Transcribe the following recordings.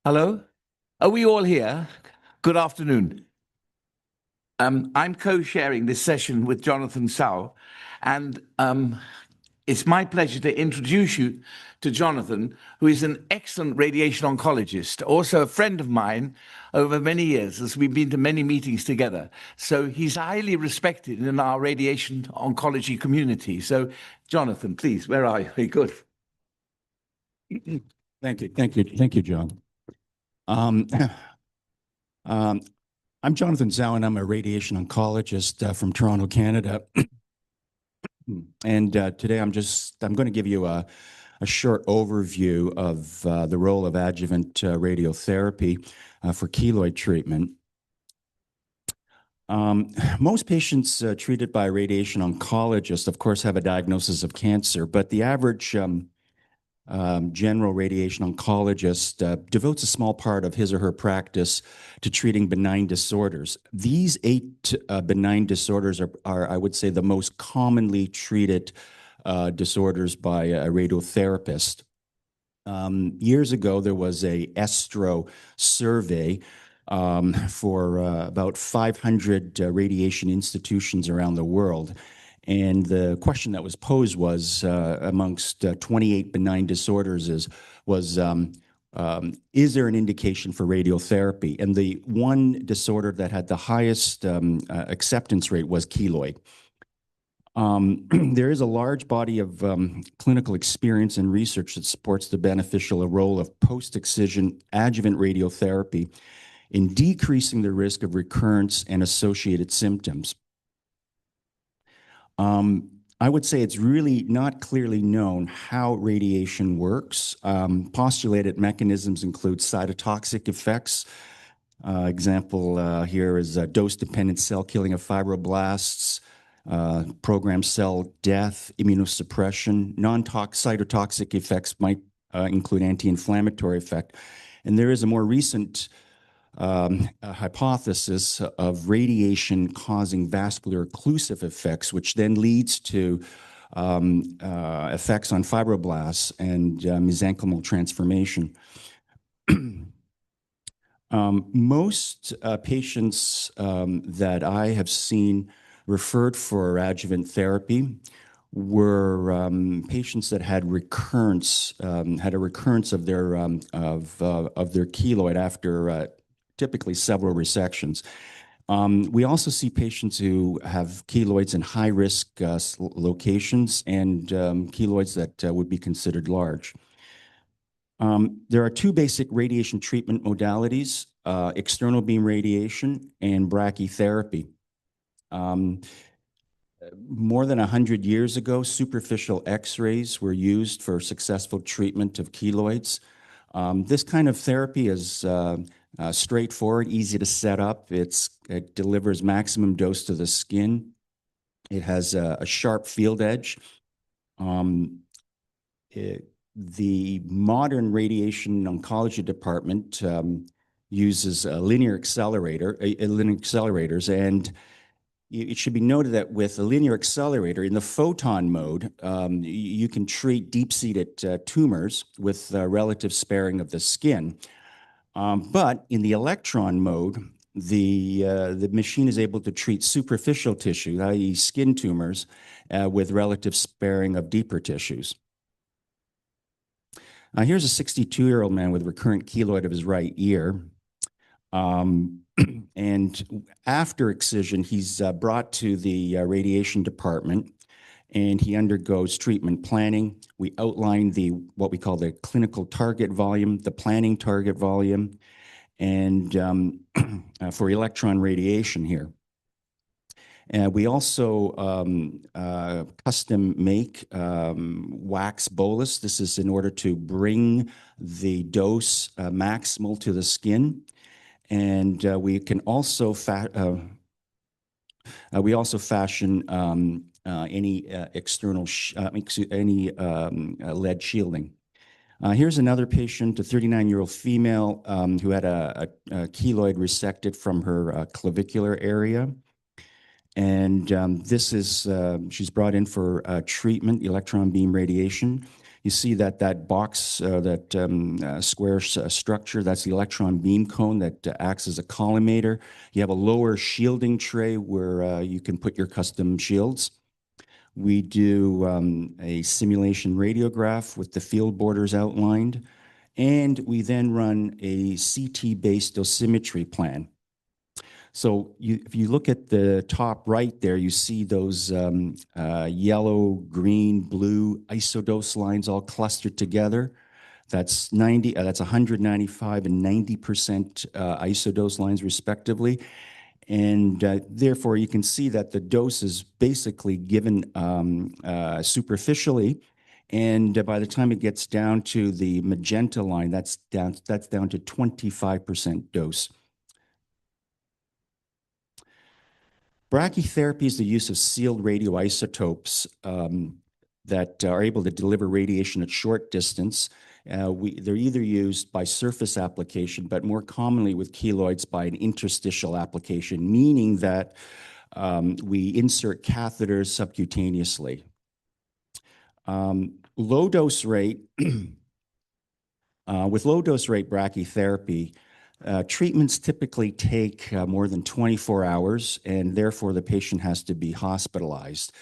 Hello? Are we all here? Good afternoon. I'm co-sharing this session with Jonathan Tsao, and it's my pleasure to introduce you to Jonathan, who is an excellent radiation oncologist, also a friend of mine over many years, as we've been to many meetings together. So he's highly respected in our radiation oncology community. So, Jonathan, please, where are you? Good. Thank you, John. I'm Jonathan Tsao, and I'm a radiation oncologist from Toronto, Canada. And today I'm going to give you a short overview of the role of adjuvant radiotherapy for keloid treatment. Most patients treated by a radiation oncologist, of course, have a diagnosis of cancer, but the average general radiation oncologist devotes a small part of his or her practice to treating benign disorders. These 8 benign disorders are, I would say, the most commonly treated disorders by a radiotherapist. Years ago, there was a ESTRO survey for about 500 radiation institutions around the world. And the question that was posed was, amongst 28 benign disorders, is there an indication for radiotherapy? And the one disorder that had the highest acceptance rate was keloid. There is a large body of clinical experience and research that supports the beneficial role of post-excision adjuvant radiotherapy in decreasing the risk of recurrence and associated symptoms. I would say it's really not clearly known how radiation works. Postulated mechanisms include cytotoxic effects. Example here is dose-dependent cell killing of fibroblasts, programmed cell death, immunosuppression. Non-cytotoxic effects might include anti-inflammatory effect. And there is a more recent hypothesis of radiation causing vascular occlusive effects, which then leads to effects on fibroblasts and mesenchymal transformation. Most patients that I have seen referred for adjuvant therapy were patients that had recurrence, had a recurrence of their keloid after typically several resections. We also see patients who have keloids in high-risk locations and keloids that would be considered large. There are 2 basic radiation treatment modalities, external beam radiation and brachytherapy. More than 100 years ago, superficial X-rays were used for successful treatment of keloids. This kind of therapy is straightforward, easy to set up. It delivers maximum dose to the skin. It has a sharp field edge. The modern radiation oncology department uses linear accelerators, and it should be noted that with a linear accelerator in the photon mode, you can treat deep-seated tumors with relative sparing of the skin. But in the electron mode, the machine is able to treat superficial tissue, i.e. skin tumors, with relative sparing of deeper tissues. Here's a 62-year-old man with recurrent keloid of his right ear. And after excision, he's brought to the radiation department, and he undergoes treatment planning. We outline what we call the clinical target volume, the planning target volume, and for electron radiation here. We also custom make wax bolus. This is in order to bring the dose maximal to the skin. And we can also fashion any external lead shielding. Here's another patient, a 39-year-old female who had a keloid resected from her clavicular area. And this is, she's brought in for treatment, electron beam radiation. You see that box, that square structure, that's the electron beam cone that acts as a collimator. You have a lower shielding tray where you can put your custom shields. We do a simulation radiograph with the field borders outlined, and we then run a CT-based dosimetry plan. So if you look at the top right there, you see those yellow, green, blue isodose lines all clustered together. That's 195 and 90% isodose lines respectively. And therefore, you can see that the dose is basically given superficially. And by the time it gets down to the magenta line, that's down to 25% dose. Brachytherapy is the use of sealed radioisotopes that are able to deliver radiation at short distance. They're either used by surface application, but more commonly with keloids by an interstitial application, meaning that we insert catheters subcutaneously. Low dose rate, with low dose rate brachytherapy, treatments typically take more than 24 hours, and therefore the patient has to be hospitalized.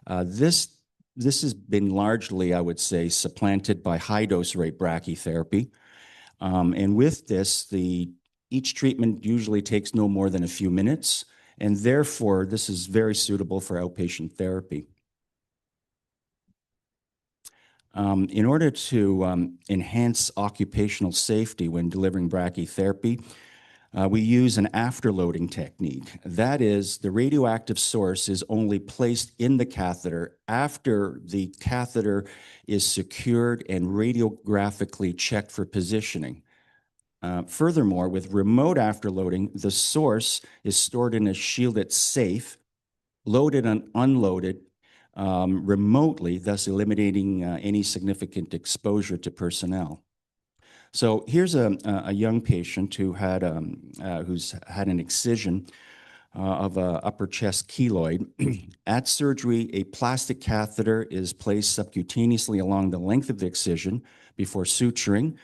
This has been largely, I would say, supplanted by high dose rate brachytherapy. And with this, each treatment usually takes no more than a few minutes, and therefore this is very suitable for outpatient therapy. In order to enhance occupational safety when delivering brachytherapy, we use an afterloading technique. That is, the radioactive source is only placed in the catheter after the catheter is secured and radiographically checked for positioning. Furthermore, with remote afterloading, the source is stored in a shielded safe, loaded and unloaded remotely, thus eliminating any significant exposure to personnel. So here's a young patient who's had an excision of an upper chest keloid. At surgery, a plastic catheter is placed subcutaneously along the length of the excision before suturing.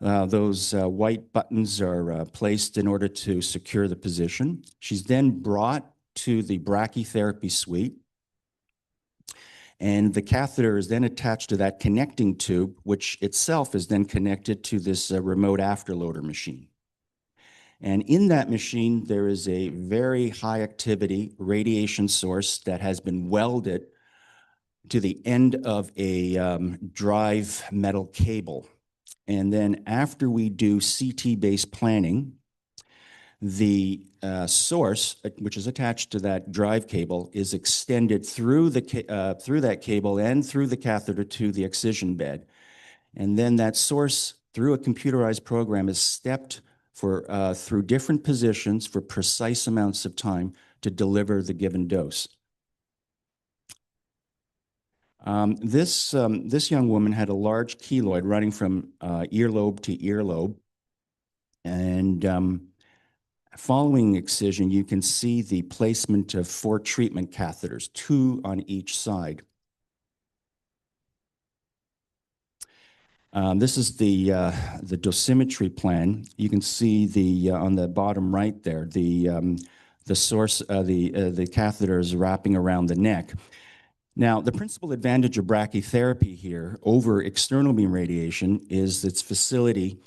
Those white buttons are placed in order to secure the position. She's then brought to the brachytherapy suite, and the catheter is then attached to that connecting tube, which itself is then connected to this remote afterloader machine. And in that machine, there is a very high activity radiation source that has been welded to the end of a drive metal cable. And then after we do CT-based planning, the source, which is attached to that drive cable, is extended through that cable and through the catheter to the excision bed. And then that source, through a computerized program, is stepped through different positions for precise amounts of time to deliver the given dose. This young woman had a large keloid running from earlobe to earlobe. And following excision, you can see the placement of 4 treatment catheters, 2 on each side. This is the dosimetry plan. You can see on the bottom right there, the source, the catheter is wrapping around the neck. Now, the principal advantage of brachytherapy here over external beam radiation is its facility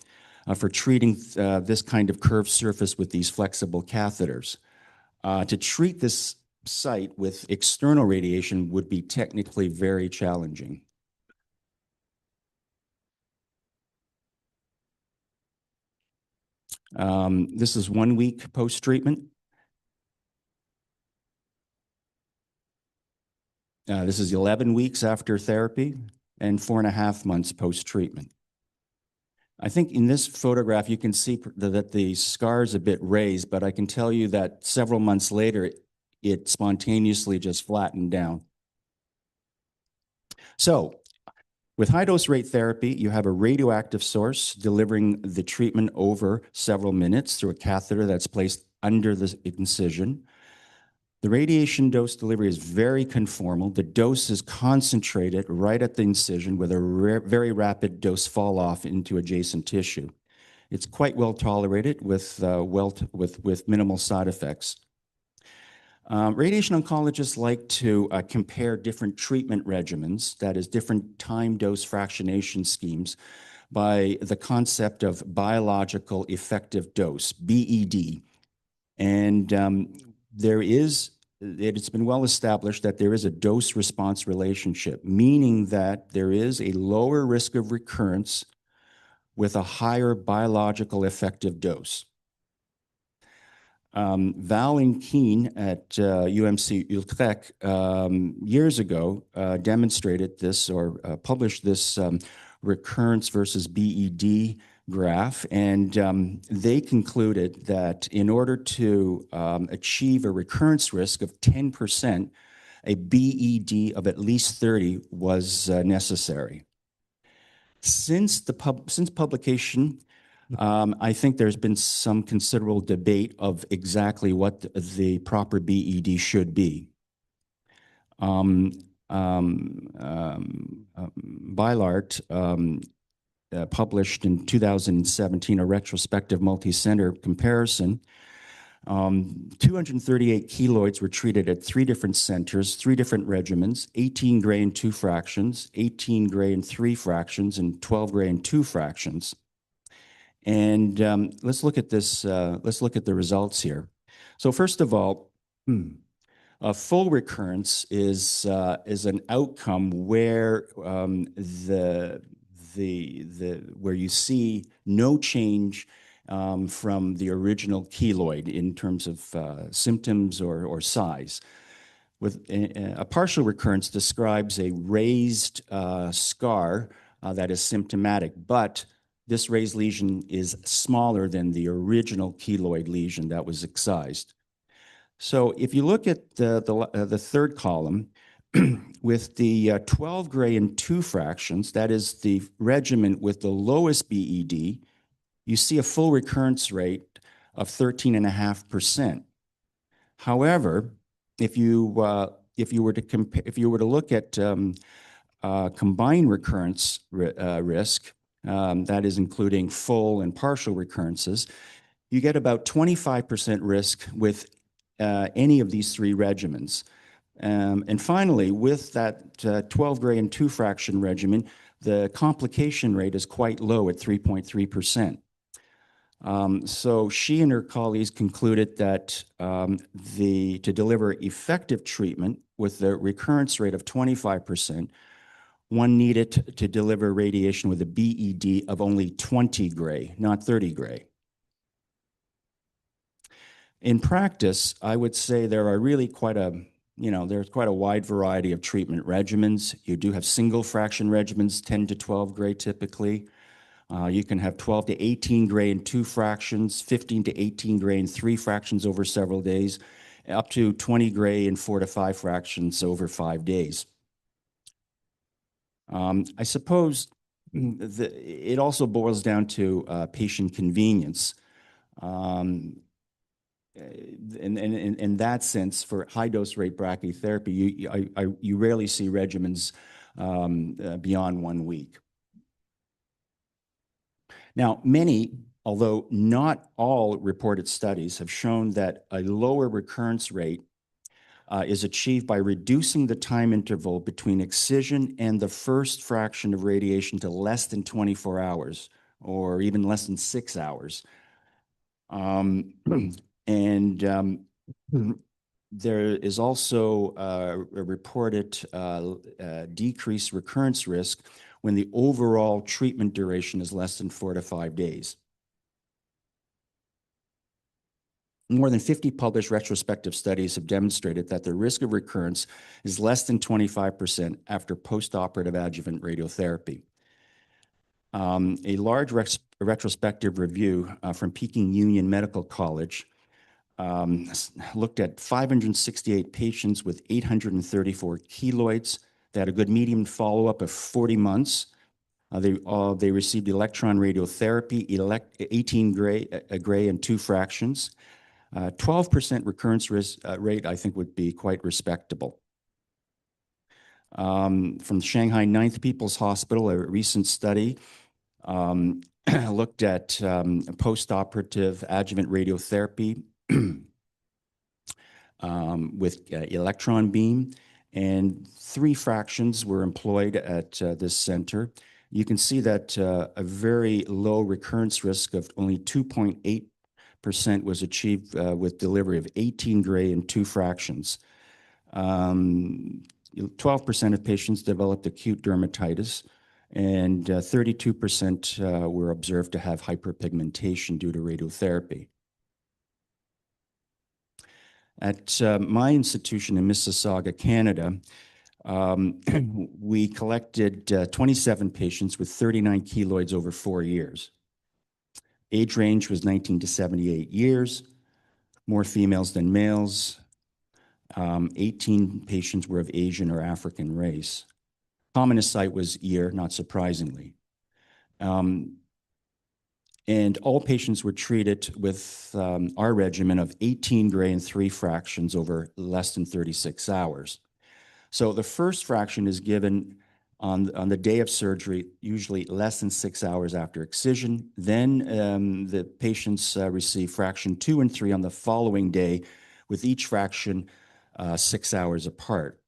for treating this kind of curved surface with these flexible catheters. To treat this site with external radiation would be technically very challenging. This is 1 week post-treatment. This is 11 weeks after therapy and 4.5 months post-treatment. I think in this photograph, you can see that the scar is a bit raised, but I can tell you that several months later, it spontaneously just flattened down. So with high-dose rate therapy, you have a radioactive source delivering the treatment over several minutes through a catheter that's placed under the incision. The radiation dose delivery is very conformal. The dose is concentrated right at the incision with a very rapid dose fall off into adjacent tissue. It's quite well tolerated with minimal side effects. Radiation oncologists like to compare different treatment regimens, that is, different time dose fractionation schemes, by the concept of biological effective dose, BED. And it's been well established that there is a dose-response relationship, meaning that there is a lower risk of recurrence with a higher biological effective dose. Val and Keen at UMC Utrecht years ago demonstrated this or published this recurrence versus BED graph, and they concluded that in order to achieve a recurrence risk of 10%, a BED of at least 30 was necessary. Since publication, I think there's been some considerable debate of exactly what the proper BED should be. Beilart published in 2017 a retrospective multi-center comparison. 238 keloids were treated at 3 different centers, 3 different regimens: 18 gray and 2 fractions, 18 gray and 3 fractions, and 12 gray and 2 fractions. And let's look at this. Let's look at the results here. So first of all, a full recurrence is an outcome where where you see no change from the original keloid in terms of symptoms or size. With a partial recurrence describes a raised scar that is symptomatic, but this raised lesion is smaller than the original keloid lesion that was excised. So if you look at the third column, with the 12 gray and 2 fractions, that is the regimen with the lowest BED, you see a full recurrence rate of 13.5%. However, if you were to look at combined recurrence risk, that is including full and partial recurrences, you get about 25% risk with any of these 3 regimens. And finally, with that 12 gray and 2 fraction regimen, the complication rate is quite low at 3.3%. So she and her colleagues concluded that to deliver effective treatment with the recurrence rate of 25%, one needed to deliver radiation with a BED of only 20 gray, not 30 gray. In practice, I would say there are really there's quite a wide variety of treatment regimens. You do have single fraction regimens, 10 to 12 gray typically. You can have 12 to 18 gray in 2 fractions, 15 to 18 gray in 3 fractions over several days, up to 20 gray in 4 to 5 fractions over 5 days. I suppose it also boils down to patient convenience. In that sense, for high-dose rate brachytherapy, you rarely see regimens beyond 1 week. Now, many, although not all reported studies, have shown that a lower recurrence rate is achieved by reducing the time interval between excision and the first fraction of radiation to less than 24 hours, or even less than 6 hours. There is also a reported decreased recurrence risk when the overall treatment duration is less than 4 to 5 days. More than 50 published retrospective studies have demonstrated that the risk of recurrence is less than 25% after postoperative adjuvant radiotherapy. A large retrospective review from Peking Union Medical College looked at 568 patients with 834 keloids. They had a good median follow-up of 40 months. They received electron radiotherapy, 18 gray and 2 fractions. 12% recurrence rate, I think, would be quite respectable. From the Shanghai Ninth People's Hospital, a recent study looked at postoperative adjuvant radiotherapy with electron beam, and 3 fractions were employed at this center. You can see that a very low recurrence risk of only 2.8% was achieved with delivery of 18 gray in 2 fractions. 12% of patients developed acute dermatitis, and 32% were observed to have hyperpigmentation due to radiotherapy. At my institution in Mississauga, Canada, we collected 27 patients with 39 keloids over 4 years. Age range was 19 to 78 years, more females than males. 18 patients were of Asian or African race. Commonest site was ear, not surprisingly. And all patients were treated with our regimen of 18 gray and 3 fractions over less than 36 hours. So the first fraction is given on the day of surgery, usually less than 6 hours after excision. Then the patients receive fraction 2 and 3 on the following day, with each fraction 6 hours apart.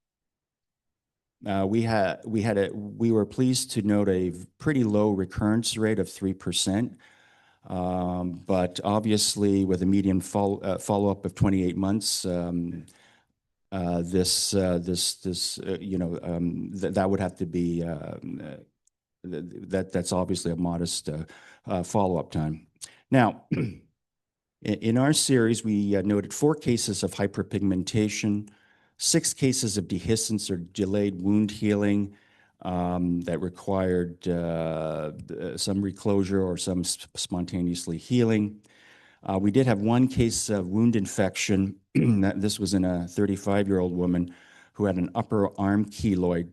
We were pleased to note a pretty low recurrence rate of 3%. But obviously, with a median follow-up of 28 months, that would have to be that's obviously a modest follow-up time. Now, in our series, we noted 4 cases of hyperpigmentation, 6 cases of dehiscence or delayed wound healing that required some reclosure or some spontaneously healing. We did have 1 case of wound infection. This was in a 35-year-old woman who had an upper arm keloid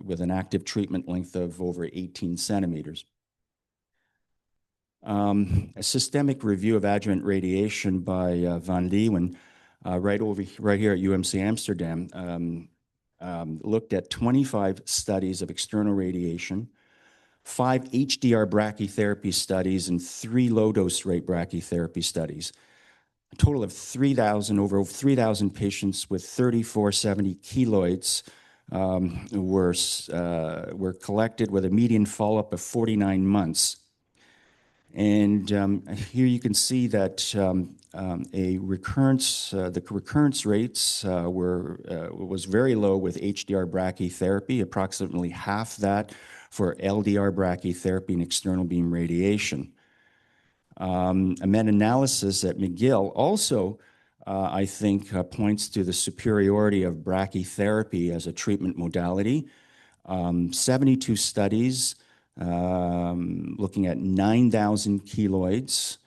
with an active treatment length of over 18 centimeters. A systemic review of adjuvant radiation by Van Leeuwen, right here at UMC Amsterdam, looked at 25 studies of external radiation, 5 HDR brachytherapy studies, and 3 low-dose rate brachytherapy studies. A total of over 3,000 patients with 3470 keloids were collected with a median follow-up of 49 months. And here you can see that the recurrence rates was very low with HDR brachytherapy, approximately half that for LDR brachytherapy and external beam radiation. A meta-analysis at McGill also, I think, points to the superiority of brachytherapy as a treatment modality. 72 studies looking at 9,000 keloids.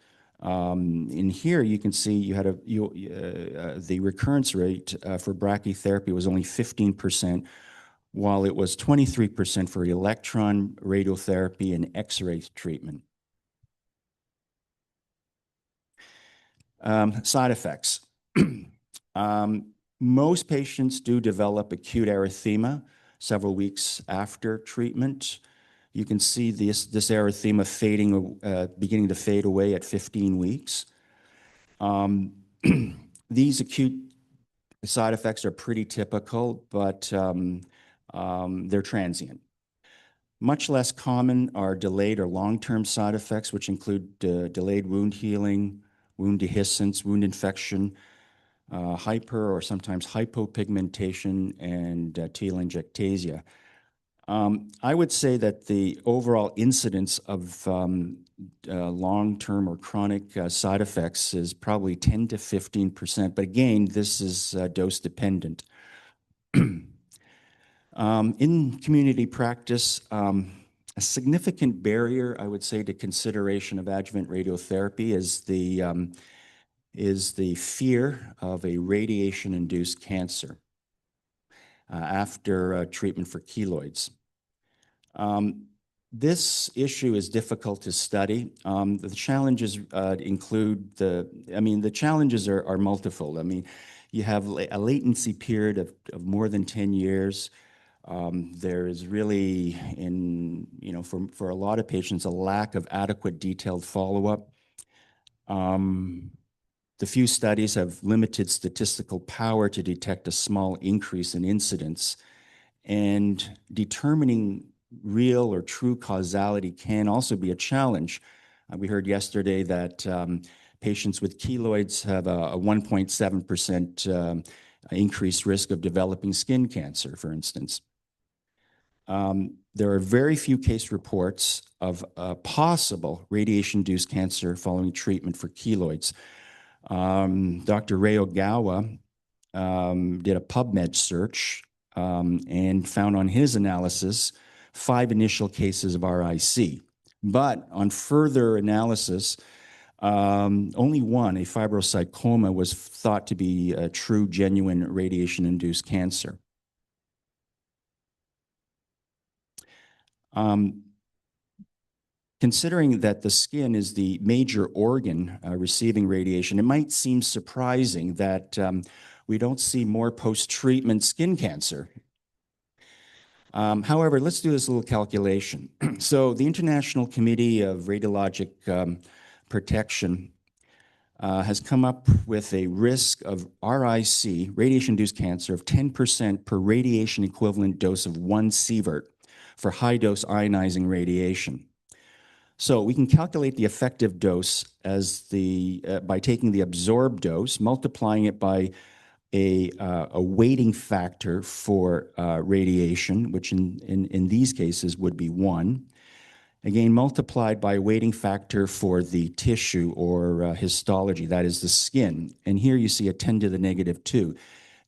In here, you can see you had the recurrence rate for brachytherapy was only 15%, while it was 23% for electron radiotherapy and X-ray treatment. Side effects. Most patients do develop acute erythema several weeks after treatment. You can see this erythema beginning to fade away at 15 weeks. These acute side effects are pretty typical, but they're transient. Much less common are delayed or long-term side effects, which include delayed wound healing, wound dehiscence, wound infection, hyper or sometimes hypopigmentation, and telangiectasia. I would say that the overall incidence of long-term or chronic side effects is probably 10 to 15%, but again, this is dose-dependent. In community practice, a significant barrier, I would say, to consideration of adjuvant radiotherapy is the fear of a radiation-induced cancer after treatment for keloids. this issue is difficult to study. The challenges include the challenges are multifold. I mean, you have a latency period of more than 10 years. There is really, for a lot of patients, a lack of adequate detailed follow-up. The few studies have limited statistical power to detect a small increase in incidence, and determining real or true causality can also be a challenge. We heard yesterday that patients with keloids have a 1.7% increased risk of developing skin cancer, for instance. There are very few case reports of possible radiation-induced cancer following treatment for keloids. Dr. Ray Ogawa did a PubMed search and found on his analysis 5 initial cases of RIC. But on further analysis, only one, a fibrosarcoma, was thought to be a true, genuine radiation-induced cancer. Considering that the skin is the major organ receiving radiation, it might seem surprising that we don't see more post-treatment skin cancer. However, let's do this little calculation. So the International Committee of Radiologic Protection has come up with a risk of RIC, radiation-induced cancer, of 10% per radiation equivalent dose of 1 sievert for high-dose ionizing radiation. So we can calculate the effective dose as by taking the absorbed dose, multiplying it by a weighting factor for radiation, which in these cases would be 1. Again, multiplied by a weighting factor for the tissue or histology, that is the skin. And here you see a 10 to the negative 2.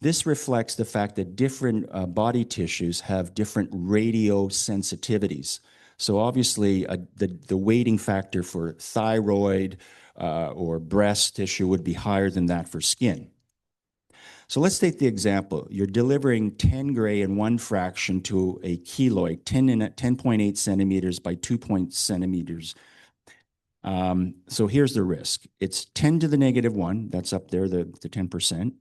This reflects the fact that different body tissues have different radiosensitivities. So obviously, the weighting factor for thyroid or breast tissue would be higher than that for skin. So let's take the example. You're delivering 10 gray and 1 fraction to a keloid, 10.8 centimeters by 2 centimeters. So here's the risk. It's 10 to the negative 1, that's up there, the 10%,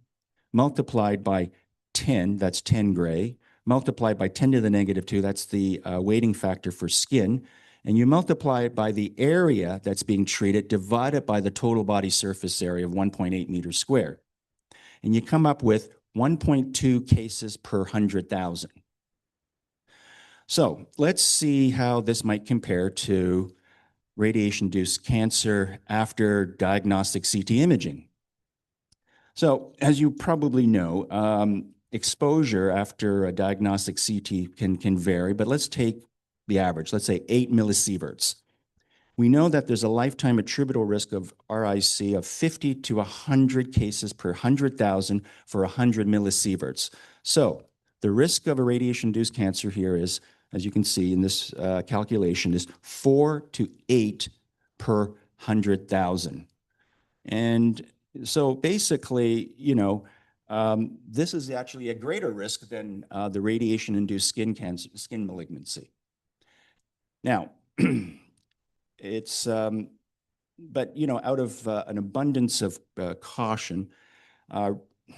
multiplied by 10, that's 10 gray, multiplied by 10 to the negative 2, that's the weighting factor for skin, and you multiply it by the area that's being treated, divided by the total body surface area of 1.8 meters squared. And you come up with 1.2 cases per 100,000. So let's see how this might compare to radiation-induced cancer after diagnostic CT imaging. So as you probably know, exposure after a diagnostic CT can vary, but let's take the average, let's say 8 millisieverts. We know that there's a lifetime attributable risk of RIC of 50 to 100 cases per 100,000 for 100 millisieverts. So the risk of a radiation-induced cancer here is, as you can see in this calculation, is 4 to 8 per 100,000. And so basically, this is actually a greater risk than the radiation-induced skin cancer, skin malignancy. Now, it's, but out of an abundance of caution,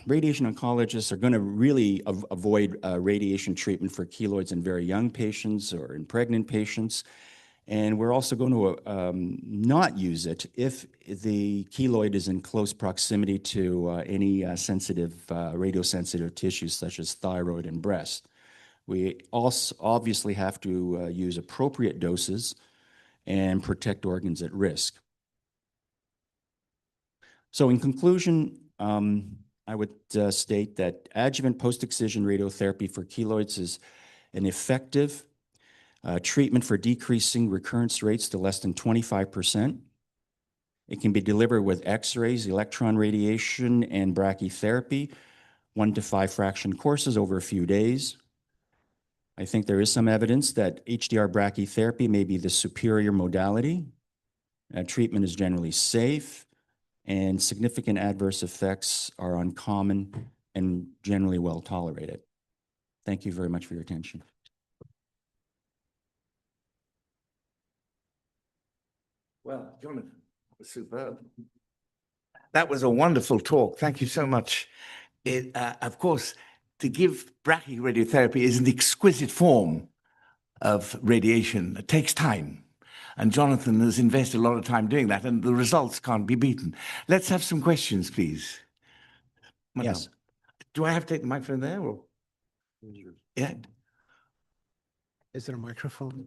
radiation oncologists are going to really avoid radiation treatment for keloids in very young patients or in pregnant patients. And we're also going to not use it if the keloid is in close proximity to any sensitive, radiosensitive tissues such as thyroid and breast. We also obviously have to use appropriate doses and protect organs at risk. So in conclusion, I would state that adjuvant post-excision radiotherapy for keloids is an effective treatment for decreasing recurrence rates to less than 25%. It can be delivered with X-rays, electron radiation, and brachytherapy, 1 to 5 fraction courses over a few days. I think there is some evidence that HDR brachytherapy may be the superior modality. Treatment is generally safe, and significant adverse effects are uncommon and generally well tolerated. Thank you very much for your attention. Well, Jonathan, that was superb. That was a wonderful talk. Thank you so much. Of course, to give brachyradiotherapy is an exquisite form of radiation. It takes time. And Jonathan has invested a lot of time doing that, and the results can't be beaten. Let's have some questions, please. Madame. Yes. Do I have to take the microphone there? Or? Yeah. Is there a microphone?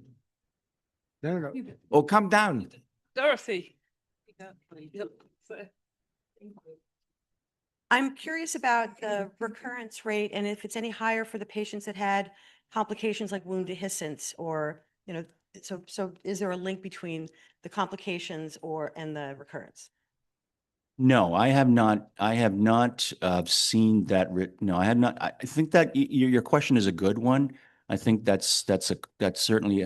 No. Or come down. Dorothy. I'm curious about the recurrence rate and if it's any higher for the patients that had complications like wound dehiscence or, so is there a link between the complications and the recurrence? No, I have not. Seen that. No, I have not. I think that your question is a good one. I think that certainly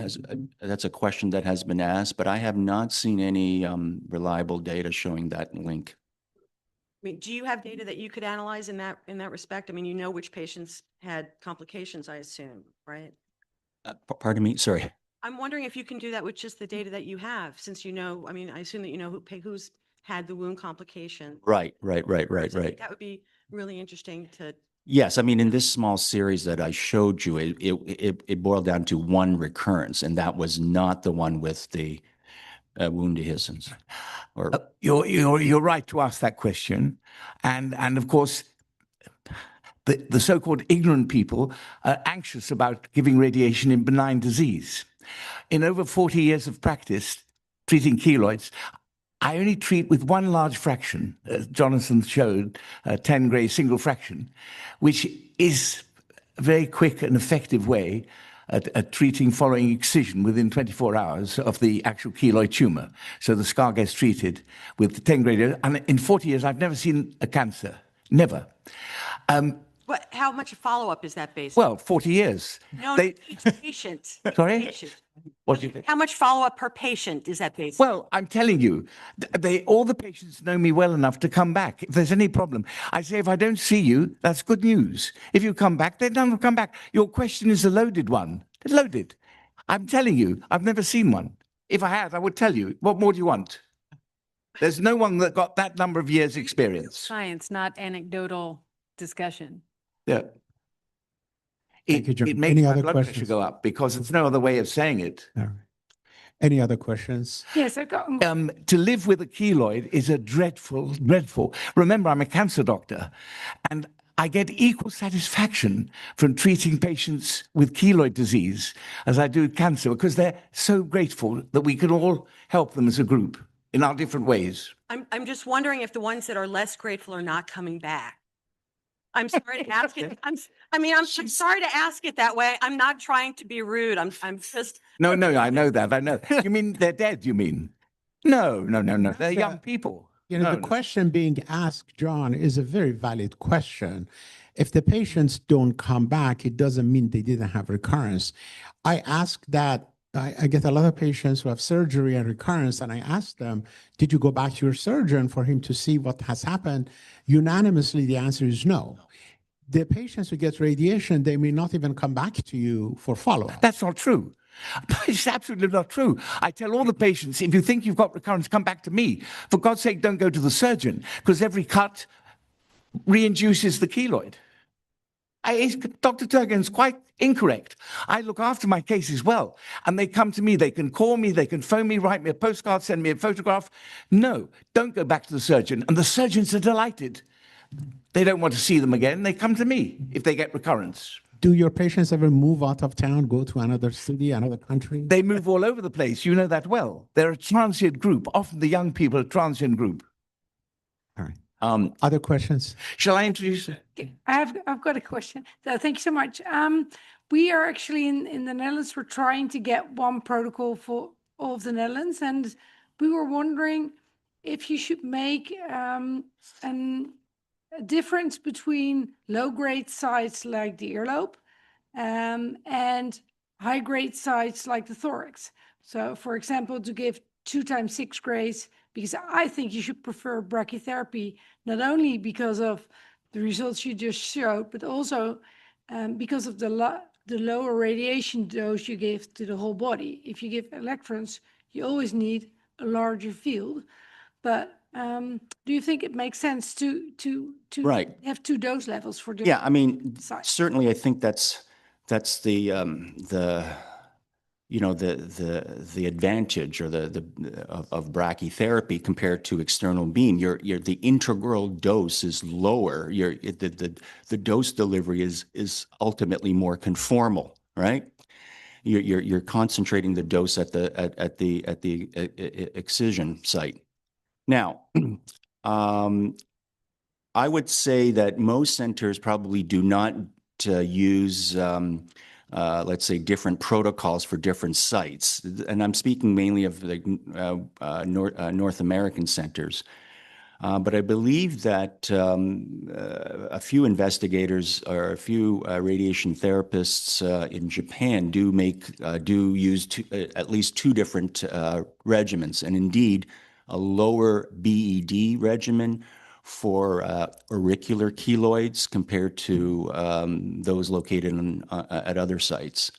that's a question that has been asked, but I have not seen any reliable data showing that link. I mean, do you have data that you could analyze in that respect? I mean, you know which patients had complications, I assume, right? Pardon me. Sorry. I'm wondering if you can do that with just the data that you have, since I mean, I assume that you know who's had the wound complication. Right. So I think that would be really interesting to. Yes, I mean, in this small series that I showed you, it boiled down to one recurrence, and that was not the one with the wound dehiscence. Or You're right to ask that question, and of course, the so-called ignorant people are anxious about giving radiation in benign disease. In over 40 years of practice treating keloids, I only treat with one large fraction, as Jonathan showed, 10 gray single fraction, which is a very quick and effective way at treating following excision within 24 hours of the actual keloid tumor. So the scar gets treated with the 10 gray. And in 40 years, I've never seen a cancer. Never. But how much follow-up is that based on? Well, 40 years. No, each patient. Sorry? Patient. What do you think? How much follow-up per patient is that based on? Well, I'm telling you, all the patients know me well enough to come back. If there's any problem, I say, if I don't see you, that's good news. If you come back, they don't come back. Your question is a loaded one. It's loaded. I'm telling you, I've never seen one. If I had, I would tell you. What more do you want? There's no one that got that number of years experience. Science, not anecdotal discussion. Yeah. Thank you, John. It makes Any my other blood pressure questions? go up because there's no other way of saying it. All right. Any other questions? Yes, I got. To live with a keloid is a dreadful. Remember, I'm a cancer doctor, and I get equal satisfaction from treating patients with keloid disease as I do cancer because they're so grateful that we can all help them as a group in our different ways. I'm just wondering if the ones that are less grateful are not coming back. I'm sorry to ask it. I'm sorry to ask it that way. I'm not trying to be rude. I'm just. No, I know that. I know. You mean they're dead, you mean? No. They're young people. The question being asked, John, is a very valid question. If the patients don't come back, it doesn't mean they didn't have recurrence. I ask that. I get a lot of patients who have surgery and recurrence, and I ask them, did you go back to your surgeon for him to see what has happened? Unanimously, the answer is no. The patients who get radiation, they may not even come back to you for follow-up. That's not true. It's absolutely not true. I tell all the patients, if you think you've got recurrence, come back to me. For God's sake, don't go to the surgeon, because every cut reinduces the keloid. Dr. Turgen's quite incorrect. I look after my cases well, and they come to me. They can call me, they can phone me, write me a postcard, send me a photograph. No, don't go back to the surgeon. And the surgeons are delighted. They don't want to see them again. They come to me if they get recurrence. Do your patients ever move out of town, go to another city, another country? They move all over the place. You know that well. They're a transient group. Often the young people are a transient group. All right. Other questions? Shall I introduce? I've got a question. So thank you so much. We are actually in the Netherlands. We're trying to get one protocol for all of the Netherlands, and we were wondering if you should make a difference between low-grade sites like the earlobe and high-grade sites like the thorax. So, for example, to give 2 times 6 grays, because I think you should prefer brachytherapy, not only because of the results you just showed, but also because of the lower radiation dose you give to the whole body. If you give electrons, you always need a larger field. But do you think it makes sense to Right. have two dose levels for Yeah, I mean, sites? certainly I think that's the advantage or of brachytherapy compared to external beam. The integral dose is lower. The dose delivery is ultimately more conformal, right? You're concentrating the dose at the excision site. Now, I would say that most centers probably do not use, let's say, different protocols for different sites. And I'm speaking mainly of the North American centers. But I believe that a few investigators or a few radiation therapists in Japan do use at least two different regimens, and indeed a lower BED regimen for auricular keloids compared to those located at other sites.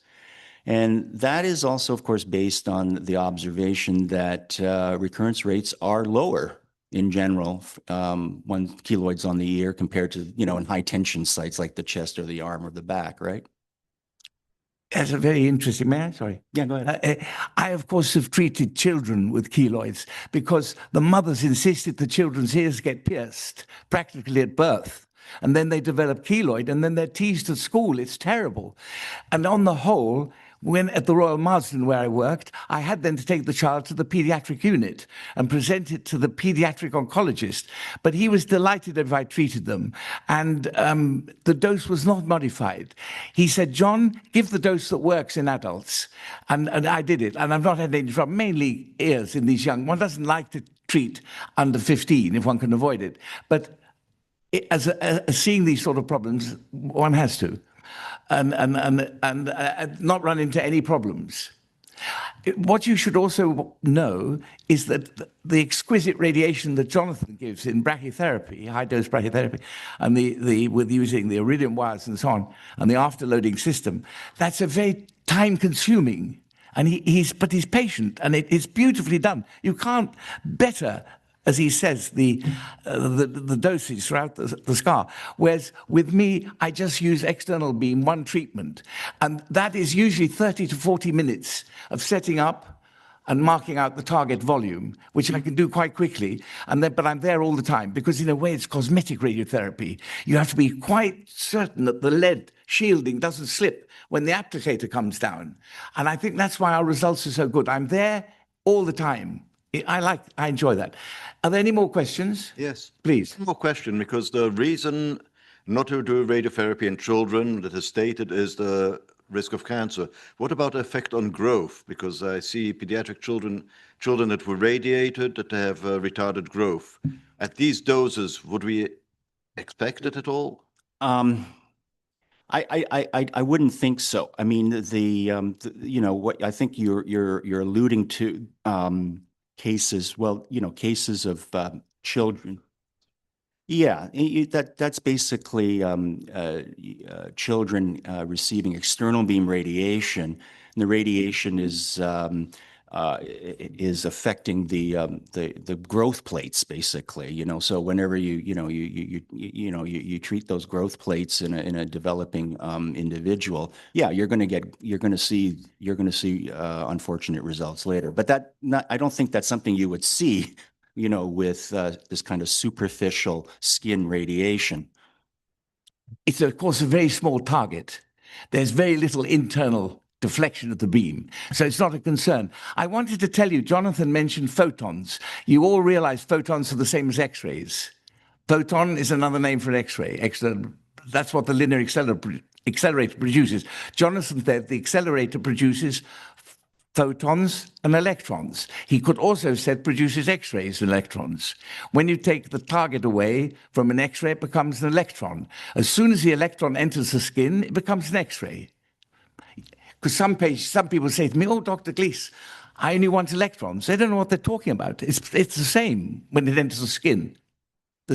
And that is also, of course, based on the observation that recurrence rates are lower in general, 1 keloids on the ear compared to, in high tension sites like the chest or the arm or the back, right? That's a very interesting, man. Sorry. Yeah, go ahead. I, of course, have treated children with keloids because the mothers insisted the children's ears get pierced practically at birth. And then they develop keloid, and then they're teased at school. It's terrible. And on the whole, when at the Royal Marsden where I worked, I had then to take the child to the pediatric unit and present it to the pediatric oncologist. But he was delighted if I treated them. And the dose was not modified. He said, John, give the dose that works in adults. And I did it. And I've not had any trouble, mainly ears in these young. One doesn't like to treat under 15 if one can avoid it. But as seeing these sort of problems, one has to. And not run into any problems. What you should also know is that the exquisite radiation that Jonathan gives in brachytherapy, high-dose brachytherapy, and with using the iridium wires and so on, and the afterloading system, that's a very time-consuming. And he's patient, and it's beautifully done. You can't better, as he says, the dosage throughout the scar. Whereas with me, I just use external beam, one treatment. And that is usually 30 to 40 minutes of setting up and marking out the target volume, which I can do quite quickly. But I'm there all the time because in a way it's cosmetic radiotherapy. You have to be quite certain that the lead shielding doesn't slip when the applicator comes down. And I think that's why our results are so good. I'm there all the time. I enjoy that. Are there any more questions? Yes. Please. One more question, because the reason not to do radiotherapy in children that is stated is the risk of cancer. What about the effect on growth? Because I see pediatric children that were radiated that have retarded growth. At these doses, would we expect it at all? I wouldn't think so. I mean, what I think you're alluding to cases. Well, cases of children. Yeah, that's basically children receiving external beam radiation, and the radiation is affecting the growth plates, basically. So whenever you treat those growth plates in a developing individual, yeah, you're going to see unfortunate results later. But I don't think that's something you would see with this kind of superficial skin radiation. It's, of course, a very small target. There's very little internal deflection of the beam, so it's not a concern. I wanted to tell you, Jonathan mentioned photons. You all realize photons are the same as X-rays. Photon is another name for an X-ray. That's what the linear accelerator produces. Jonathan said the accelerator produces photons and electrons. He could also have said produces X-rays and electrons. When you take the target away from an X-ray, it becomes an electron. As soon as the electron enters the skin, it becomes an X-ray. Because some people say to me, oh, Dr. Glees, I only want electrons. They don't know what they're talking about. It's the same when it enters the skin.